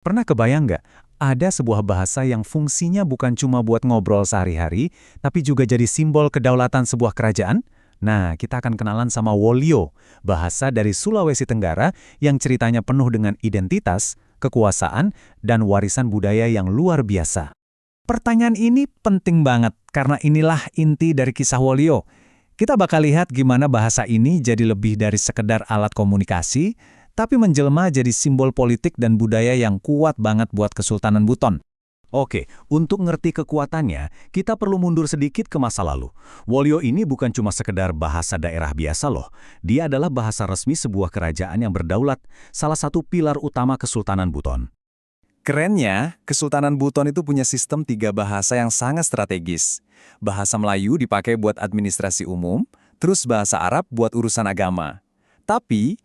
Pernah kebayang nggak? Ada sebuah bahasa yang fungsinya bukan cuma buat ngobrol sehari-hari, tapi juga jadi simbol kedaulatan sebuah kerajaan? Nah, kita akan kenalan sama Wolio, bahasa dari Sulawesi Tenggara yang ceritanya penuh dengan identitas, kekuasaan, dan warisan budaya yang luar biasa. Pertanyaan ini penting banget, karena inilah inti dari kisah Wolio. Kita bakal lihat gimana bahasa ini jadi lebih dari sekedar alat komunikasi, tapi menjelma jadi simbol politik dan budaya yang kuat banget buat Kesultanan Buton. Oke, untuk ngerti kekuatannya, kita perlu mundur sedikit ke masa lalu. Wolio ini bukan cuma sekedar bahasa daerah biasa loh. Dia adalah bahasa resmi sebuah kerajaan yang berdaulat, salah satu pilar utama Kesultanan Buton. Kerennya, Kesultanan Buton itu punya sistem 3 bahasa yang sangat strategis. Bahasa Melayu dipakai buat administrasi umum, terus bahasa Arab buat urusan agama. Tapi,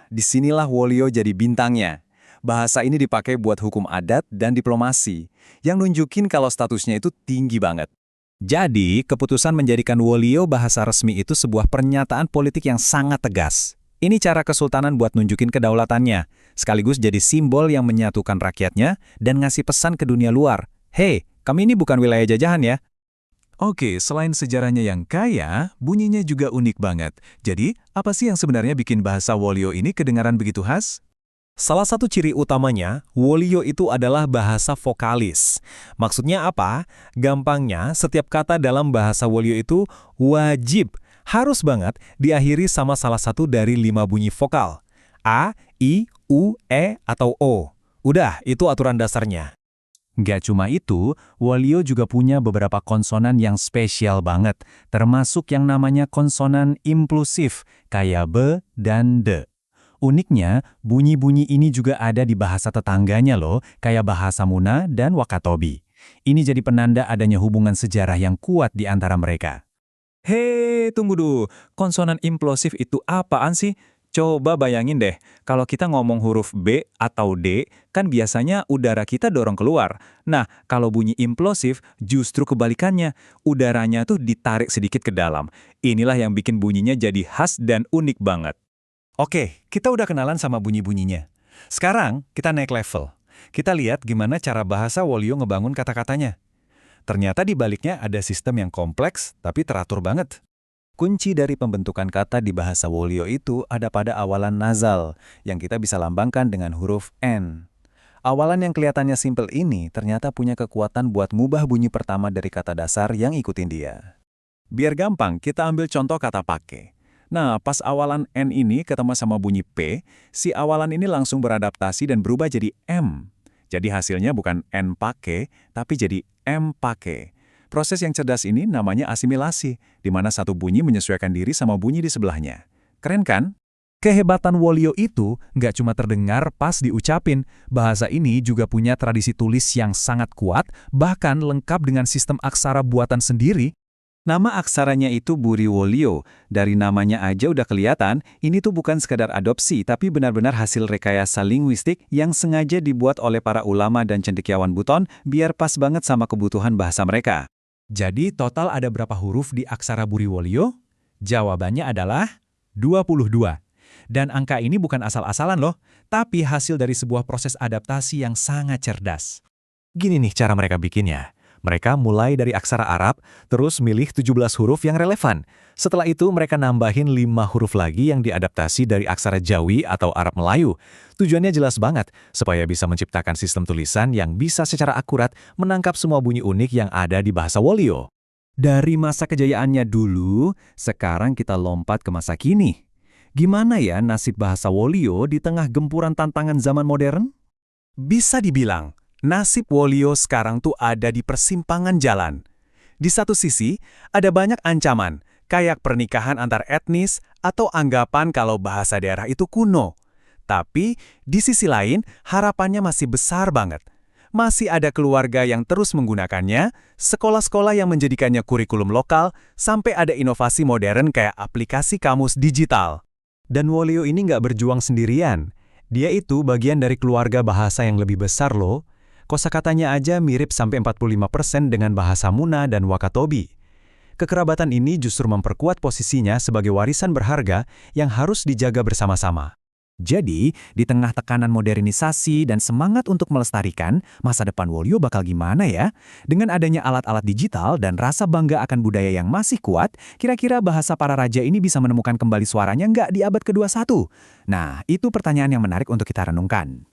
disinilah Wolio jadi bintangnya. Bahasa ini dipakai buat hukum adat dan diplomasi, yang nunjukin kalau statusnya itu tinggi banget. Jadi, keputusan menjadikan Wolio bahasa resmi itu sebuah pernyataan politik yang sangat tegas. Ini cara kesultanan buat nunjukin kedaulatannya, sekaligus jadi simbol yang menyatukan rakyatnya dan ngasih pesan ke dunia luar. Hei, kami ini bukan wilayah jajahan ya. Oke, selain sejarahnya yang kaya, bunyinya juga unik banget. Jadi, apa sih yang sebenarnya bikin bahasa Wolio ini kedengaran begitu khas? Salah satu ciri utamanya, Wolio itu adalah bahasa vokalis. Maksudnya apa? Gampangnya, setiap kata dalam bahasa Wolio itu wajib, harus banget diakhiri sama salah satu dari 5 bunyi vokal. A, I, U, E, atau O. Udah, itu aturan dasarnya. Nggak cuma itu, Wolio juga punya beberapa konsonan yang spesial banget, termasuk yang namanya konsonan implusif, kayak B dan D. Uniknya, bunyi-bunyi ini juga ada di bahasa tetangganya loh, kayak bahasa Muna dan Wakatobi. Ini jadi penanda adanya hubungan sejarah yang kuat di antara mereka. Hei, tunggu dulu. Konsonan implosif itu apaan sih? Coba bayangin deh, kalau kita ngomong huruf B atau D, kan biasanya udara kita dorong keluar. Nah, kalau bunyi implosif, justru kebalikannya. Udaranya tuh ditarik sedikit ke dalam. Inilah yang bikin bunyinya jadi khas dan unik banget. Oke, kita udah kenalan sama bunyi-bunyinya. Sekarang, kita naik level. Kita lihat gimana cara bahasa Wolio ngebangun kata-katanya. Ternyata di baliknya ada sistem yang kompleks, tapi teratur banget. Kunci dari pembentukan kata di bahasa Wolio itu ada pada awalan nasal, yang kita bisa lambangkan dengan huruf N. Awalan yang kelihatannya simpel ini ternyata punya kekuatan buat ngubah bunyi pertama dari kata dasar yang ikutin dia. Biar gampang, kita ambil contoh kata pakai. Nah, pas awalan N ini ketemu sama bunyi P, si awalan ini langsung beradaptasi dan berubah jadi M. Jadi hasilnya bukan N pakai, tapi jadi M pakai. Proses yang cerdas ini namanya asimilasi, di mana satu bunyi menyesuaikan diri sama bunyi di sebelahnya. Keren kan? Kehebatan Wolio itu nggak cuma terdengar pas diucapin, bahasa ini juga punya tradisi tulis yang sangat kuat, bahkan lengkap dengan sistem aksara buatan sendiri. Nama aksaranya itu Buri Wolio. Dari namanya aja udah kelihatan, ini tuh bukan sekadar adopsi, tapi benar-benar hasil rekayasa linguistik yang sengaja dibuat oleh para ulama dan cendekiawan Buton biar pas banget sama kebutuhan bahasa mereka. Jadi total ada berapa huruf di aksara Buri Wolio? Jawabannya adalah 22. Dan angka ini bukan asal-asalan loh, tapi hasil dari sebuah proses adaptasi yang sangat cerdas. Gini nih cara mereka bikinnya. Mereka mulai dari aksara Arab, terus milih 17 huruf yang relevan. Setelah itu mereka nambahin 5 huruf lagi yang diadaptasi dari aksara Jawi atau Arab Melayu. Tujuannya jelas banget, supaya bisa menciptakan sistem tulisan yang bisa secara akurat menangkap semua bunyi unik yang ada di bahasa Wolio. Dari masa kejayaannya dulu, sekarang kita lompat ke masa kini. Gimana ya nasib bahasa Wolio di tengah gempuran tantangan zaman modern? Bisa dibilang, nasib Wolio sekarang tuh ada di persimpangan jalan. Di satu sisi, ada banyak ancaman, kayak pernikahan antar etnis atau anggapan kalau bahasa daerah itu kuno. Tapi, di sisi lain, harapannya masih besar banget. Masih ada keluarga yang terus menggunakannya, sekolah-sekolah yang menjadikannya kurikulum lokal, sampai ada inovasi modern kayak aplikasi kamus digital. Dan Wolio ini nggak berjuang sendirian. Dia itu bagian dari keluarga bahasa yang lebih besar loh. Kosakatanya aja mirip sampai 45% dengan bahasa Muna dan Wakatobi. Kekerabatan ini justru memperkuat posisinya sebagai warisan berharga yang harus dijaga bersama-sama. Jadi, di tengah tekanan modernisasi dan semangat untuk melestarikan, masa depan Wolio bakal gimana ya? Dengan adanya alat-alat digital dan rasa bangga akan budaya yang masih kuat, kira-kira bahasa para raja ini bisa menemukan kembali suaranya nggak di abad ke-21? Nah, itu pertanyaan yang menarik untuk kita renungkan.